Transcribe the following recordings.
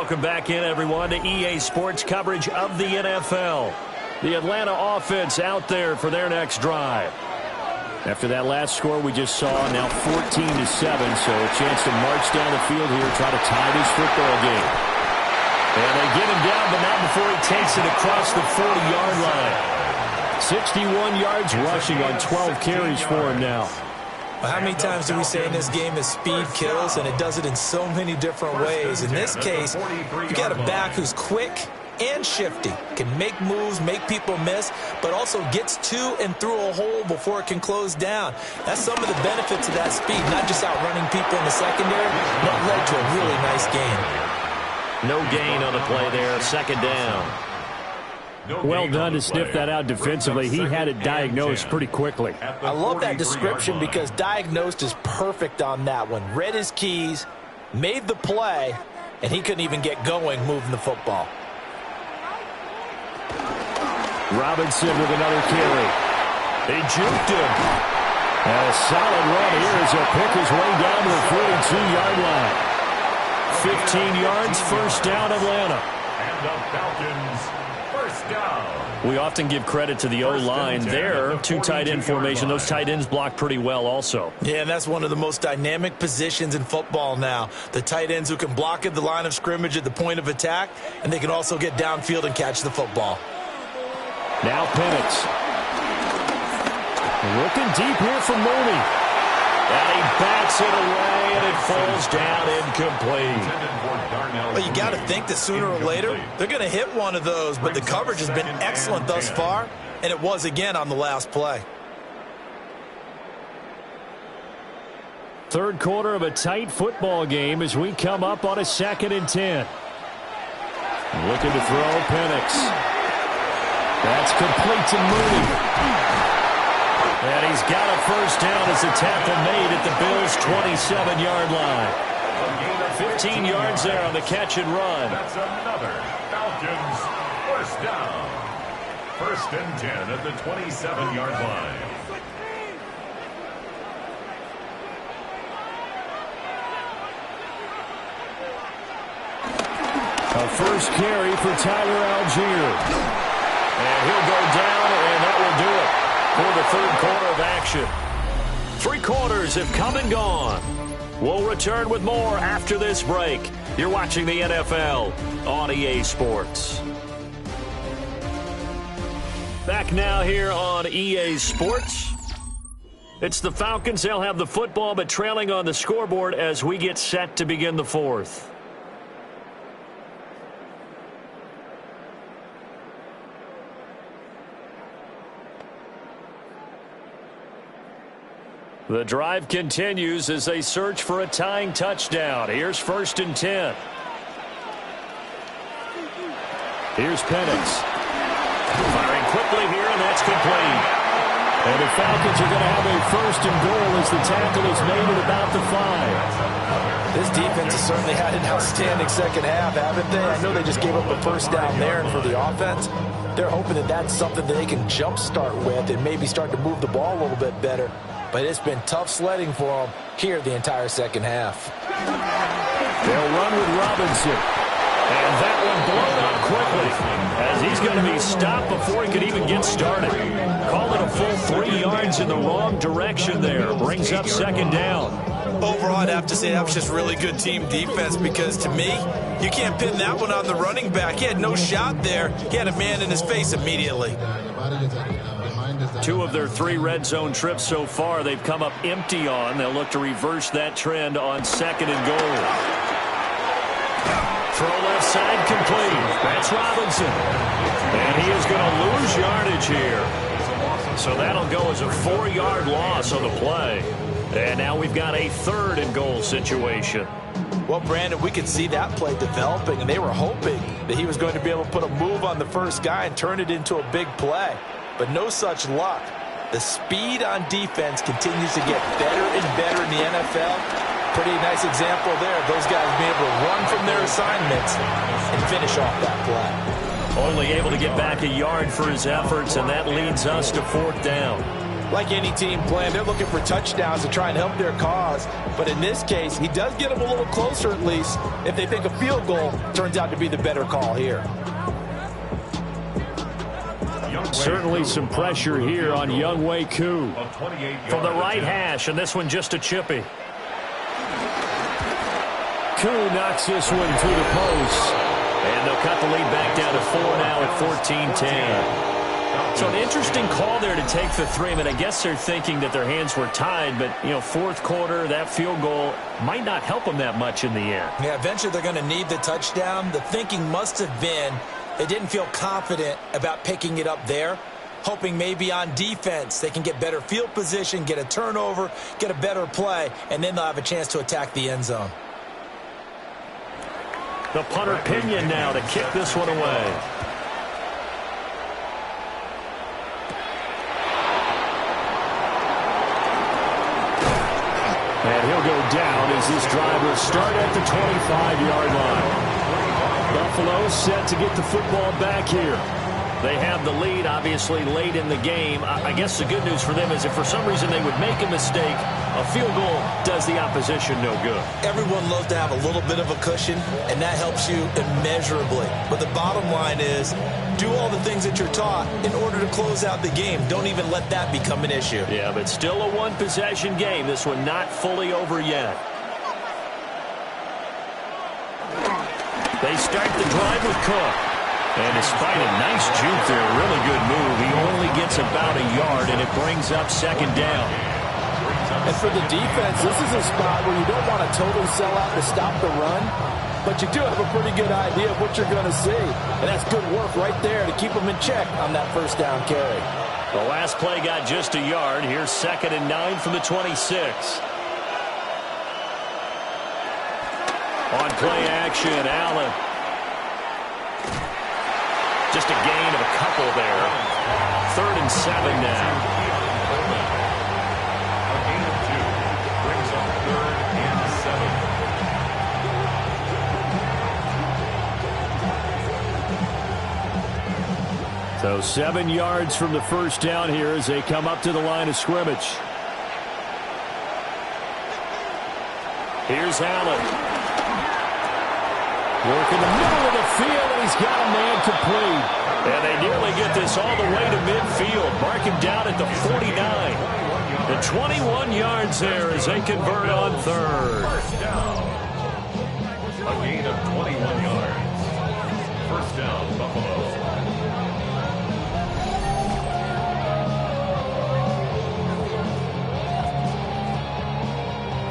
Welcome back in, everyone, to EA Sports coverage of the NFL. The Atlanta offense out there for their next drive. After that last score we just saw, now 14-7, so a chance to march down the field here, try to tie this football game. And they get him down, but not before he takes it across the 40-yard line. 61 yards rushing on 12 carries for him now. Well, how many times do we say in this game that speed kills, and it does it in so many different ways. In this case, you got a back who's quick and shifty, can make moves, make people miss, but also gets to and through a hole before it can close down. That's some of the benefits of that speed, not just outrunning people in the secondary, but led to a really nice gain. No gain on the play there, second down. Well done to sniff that out defensively. He had it diagnosed pretty quickly. I love that description because diagnosed is perfect on that one. Read his keys, made the play, and he couldn't even get going moving the football. Robinson with another carry. He juked him. And a solid run here as he'll pick his way down to the 42-yard line. 15 yards, first down, Atlanta. And the Falcons, first down. We often give credit to the O-line there. Two tight end formation. Those tight ends block pretty well also. Yeah, and that's one of the most dynamic positions in football now. The tight ends who can block at the line of scrimmage at the point of attack, and they can also get downfield and catch the football. Now Penix. Looking deep here for Mooney. And he bats it away, and it falls down incomplete. Well, you got to think that sooner or later they're going to hit one of those, but the coverage has been excellent thus far, and it was again on the last play. Third quarter of a tight football game as we come up on a 2nd and 10. Looking to throw Penix. That's complete to Mooney. And he's got a first down as the tackle made at the Bills' 27-yard line. 15 yards there on the catch and run. That's another Falcons first down. 1st and 10 at the 27-yard line. A first carry for Tyler Algier. And he'll go down, and that will do it for the 3rd quarter of action. 3 quarters have come and gone. We'll return with more after this break. You're watching the NFL on EA Sports. Back now here on EA Sports. It's the Falcons. They'll have the football, but trailing on the scoreboard as we get set to begin the 4th. The drive continues as they search for a tying touchdown. Here's 1st and 10. Here's Penix. Firing quickly here, and that's complete. And the Falcons are going to have a 1st and goal as the tackle is made at about the 5. This defense has certainly had an outstanding second half, haven't they? I know they just gave up a first down there, and for the offense, they're hoping that that's something that they can jumpstart with and maybe start to move the ball a little bit better. But it's been tough sledding for them here the entire second half. They'll run with Robinson. And that one blown up quickly as he's going to be stopped before he could even get started. Call it a full 3 yards in the wrong direction there. Brings up 2nd down. Overall, I'd have to say that was just really good team defense because, to me, you can't pin that one on the running back. He had no shot there. He had a man in his face immediately. 2 of their 3 red zone trips so far they've come up empty on. They'll look to reverse that trend on 2nd and goal. Throw left side complete. That's Robinson. And he is going to lose yardage here. So that'll go as a 4-yard loss on the play. And now we've got a 3rd and goal situation. Well, Brandon, we could see that play developing, and they were hoping that he was going to be able to put a move on the first guy and turn it into a big play. But no such luck. The speed on defense continues to get better and better in the NFL. Pretty nice example there of those guys being able to run from their assignments and finish off that play. Only able to get back a yard for his efforts, and that leads us to 4th down. Like any team playing, they're looking for touchdowns to try and help their cause. But in this case, he does get them a little closer at least if they think a field goal turns out to be the better call here. Certainly some pressure here on Wk6 from the right hash, and this one just a chippy. Koo knocks this one through the post, and they'll cut the lead back down to 4 now at 14-10. So an interesting call there to take the 3. I mean, I guess they're thinking that their hands were tied, but, you know, fourth quarter, that field goal might not help them that much in the end. Yeah, eventually they're going to need the touchdown. The thinking must have been they didn't feel confident about picking it up there, hoping maybe on defense they can get better field position, get a turnover, get a better play, and then they'll have a chance to attack the end zone. The punter Pinion now to kick this one away. And he'll go down as this drive will start at the 25-yard line. Buffalo set to get the football back here. They have the lead, obviously, late in the game. I guess the good news for them is if for some reason they would make a mistake, a field goal does the opposition no good. Everyone loves to have a little bit of a cushion, and that helps you immeasurably. But the bottom line is, do all the things that you're taught in order to close out the game. Don't even let that become an issue. Yeah, but still a one-possession game. This one not fully over yet. They start the drive with Cook. And despite a nice juke there, a really good move, he only gets about a yard, and it brings up second down. And for the defense, this is a spot where you don't want to totally sell out to stop the run, but you do have a pretty good idea of what you're going to see. And that's good work right there to keep them in check on that first down carry. The last play got just a yard. Here's 2nd and 9 from the 26. On play action, Allen. Just a gain of a couple there. 3rd and 7 now. A gain of 2 brings up 3rd and 7. So 7 yards from the first down here as they come up to the line of scrimmage. Here's Allen. Working the middle of the field, and he's got a man complete. And they nearly get this all the way to midfield. Mark him down at the 49. The 21 yards there as they convert on 3rd. First down. A gain of 21 yards. First down, Buffalo.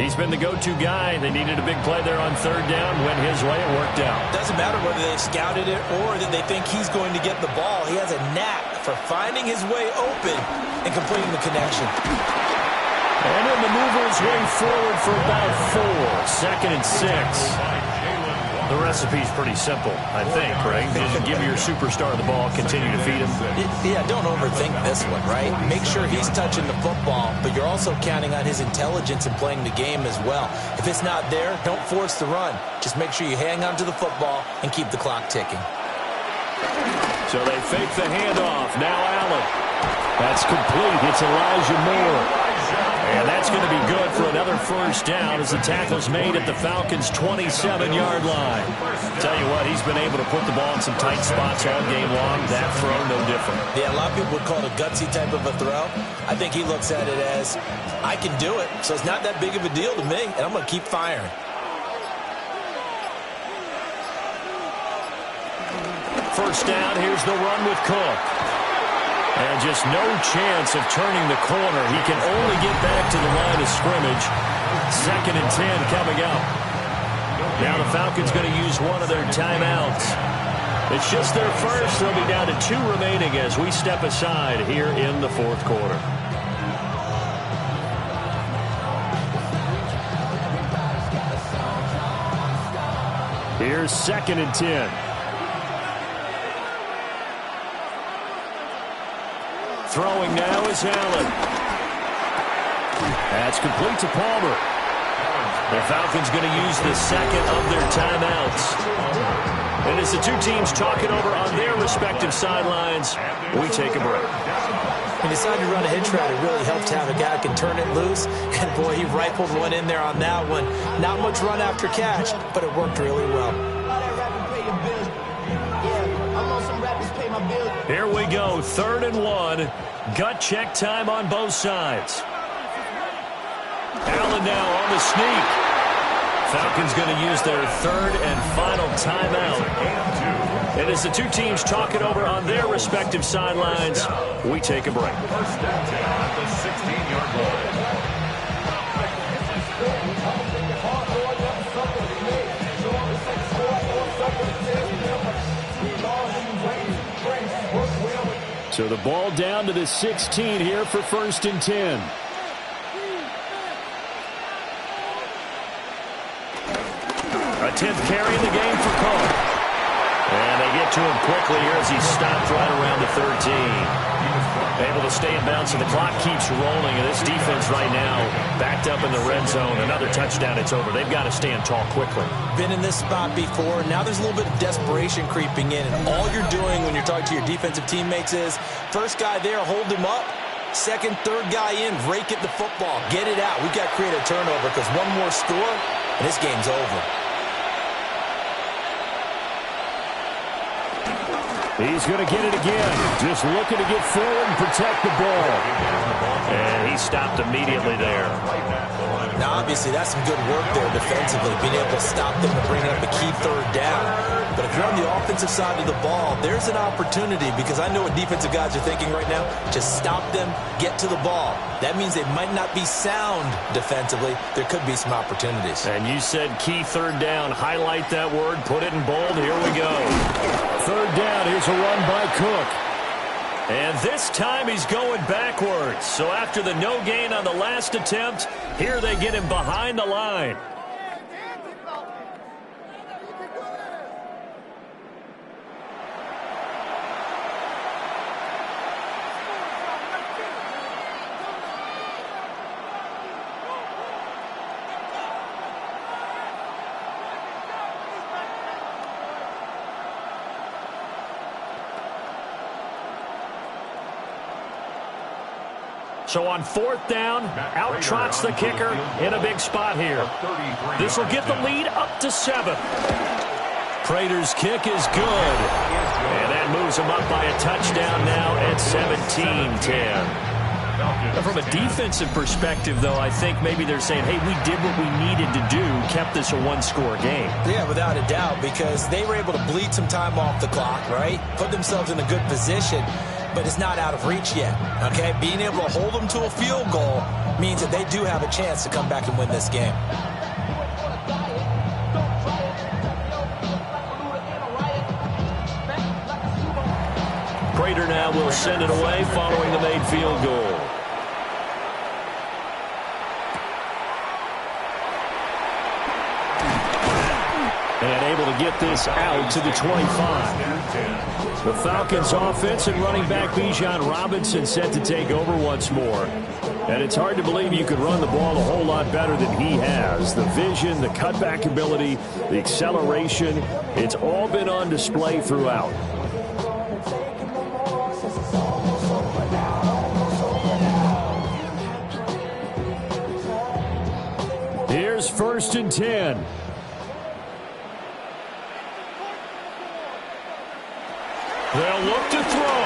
He's been the go-to guy. They needed a big play there on 3rd down. Went his way. It worked out. Doesn't matter whether they scouted it or that they think he's going to get the ball. He has a knack for finding his way open and completing the connection. And he'll maneuver his way forward for about 4. 2nd and 6. The recipe's pretty simple, I think, right? Just give your superstar the ball, continue to feed him. Yeah, don't overthink this one, right? Make sure he's touching the football, but you're also counting on his intelligence in playing the game as well. If it's not there, don't force the run. Just make sure you hang on to the football and keep the clock ticking. So they fake the handoff. Now Allen. That's complete. It's Elijah Moore. And that's going to be good for another first down as the tackle's made at the Falcons' 27-yard line. Tell you what, he's been able to put the ball in some tight spots all game long. That throw, no different. Yeah, a lot of people would call it a gutsy type of a throw. I think he looks at it as, I can do it, so it's not that big of a deal to me, and I'm going to keep firing. First down, here's the run with Cook. And just no chance of turning the corner. He can only get back to the line of scrimmage. 2nd and 10 coming up. Now the Falcons going to use one of their timeouts. It's just their first. They'll be down to 2 remaining as we step aside here in the 4th quarter. Here's 2nd and 10. Throwing now is Allen. That's complete to Palmer. The Falcons going to use the 2nd of their timeouts. And as the two teams talk it over on their respective sidelines, we take a break. When you decide to run a hitch route, it really helps to have a guy who can turn it loose. And, boy, he rifled one in there on that one. Not much run after catch, but it worked really well. Here we go, 3rd and 1. Gut check time on both sides. Allen now on the sneak. Falcons going to use their 3rd and final timeout. And as the two teams talk it over on their respective sidelines, we take a break. 1st and 10 at the 16-yard line. So the ball down to the 16 here for 1st and 10. A 10th carry in the game for Cole. And they get to him quickly here as he's stopped right around the 13. Able to stay in bounds, and the clock keeps rolling. And this defense right now backed up in the red zone. Another touchdown, it's over. They've got to stand tall quickly. Been in this spot before. Now there's a little bit of desperation creeping in. And all you're doing when you're talking to your defensive teammates is, first guy there, hold him up. Second, third guy in, rake at the football. Get it out. We've got to create a turnover because one more score, and this game's over. He's going to get it again. Just looking to get forward and protect the ball. And he stopped immediately there. Now, obviously, that's some good work there defensively, being able to stop them and bring up a key 3rd down. But if you're on the offensive side of the ball, there's an opportunity, because I know what defensive guys are thinking right now. Just stop them, get to the ball. That means they might not be sound defensively. There could be some opportunities. And you said key 3rd down. Highlight that word. Put it in bold. Here we go. 3rd down. Here's a run by Cook. And this time he's going backwards. So after the no gain on the last attempt, here they get him behind the line. So on 4th down, out trots the kicker in a big spot here. This will get the lead up to 7. Prater's kick is good. And that moves him up by a touchdown now at 17-10. Now from a defensive perspective, though, I think maybe they're saying, hey, we did what we needed to do, kept this a one-score game. Yeah, without a doubt, because they were able to bleed some time off the clock, right? Put themselves in a good position. But it's not out of reach yet, okay? Being able to hold them to a field goal means that they do have a chance to come back and win this game. Prater now will send it away following the made field goal. And able to get this out to the 25. The Falcons offense and running back Bijan Robinson set to take over once more. And it's hard to believe you could run the ball a whole lot better than he has. The vision, the cutback ability, the acceleration, it's all been on display throughout. Here's 1st and 10. They'll look to throw.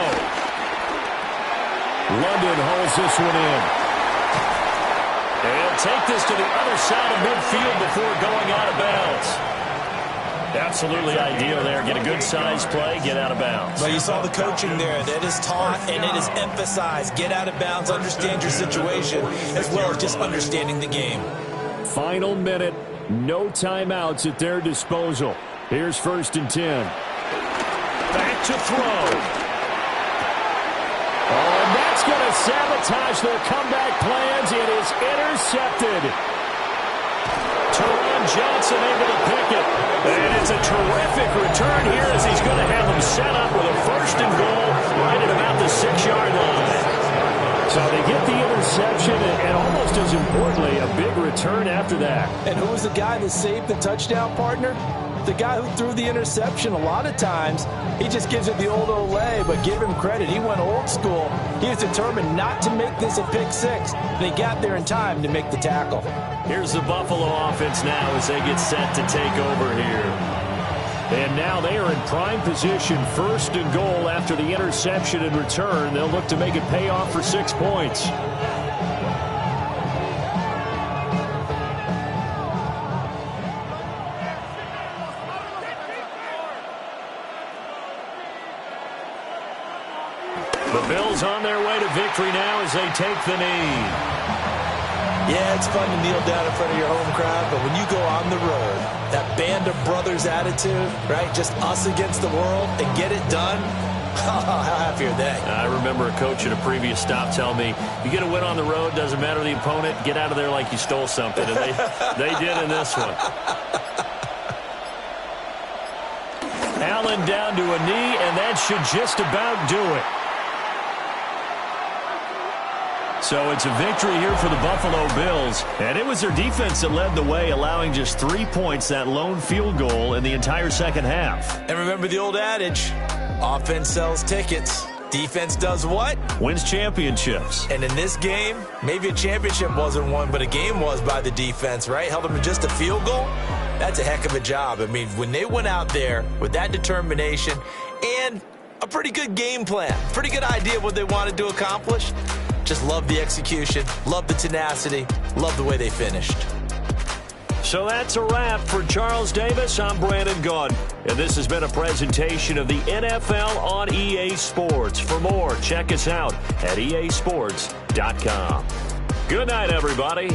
London holds this one in. They'll take this to the other side of midfield before going out of bounds. Absolutely ideal there. Get a good size play, get out of bounds. But you saw the coaching there. That is taught and it is emphasized. Get out of bounds, understand your situation, as well as just understanding the game. Final minute, no timeouts at their disposal. Here's 1st and 10. Back to throw. Oh, and that's going to sabotage their comeback plans. It is intercepted. Teron Johnson able to pick it. And it's a terrific return here as he's going to have them set up with a 1st and goal right at about the 6-yard line. So they get the interception and almost as importantly, a big return after that. And who was the guy that saved the touchdown, partner? the guy who threw the interception, a lot of times, he just gives it the old Olay, but give him credit. He went old school. He was determined not to make this a pick six, and he got there in time to make the tackle. Here's the Buffalo offense now as they get set to take over here. And now they are in prime position, 1st and goal after the interception and return. They'll look to make it pay off for 6 points. The Bills on their way to victory now as they take the knee. Yeah, it's fun to kneel down in front of your home crowd, but when you go on the road, that band of brothers attitude, right, just us against the world, and get it done, how happy are they? I remember a coach at a previous stop telling me, you get a win on the road, doesn't matter the opponent, get out of there like you stole something, and they did in this one. Allen down to a knee, and that should just about do it. So it's a victory here for the Buffalo Bills. And it was their defense that led the way, allowing just 3 points, that lone field goal in the entire second half. And remember the old adage, offense sells tickets. Defense does what? Wins championships. And in this game, maybe a championship wasn't won, but a game was by the defense, right? Held them to just a field goal. That's a heck of a job. I mean, when they went out there with that determination and a pretty good game plan, pretty good idea of what they wanted to accomplish, just love the execution, love the tenacity, love the way they finished. So that's a wrap for Charles Davis. I'm Brandon Gunn, and this has been a presentation of the NFL on EA Sports. For more, check us out at easports.com. Good night, everybody.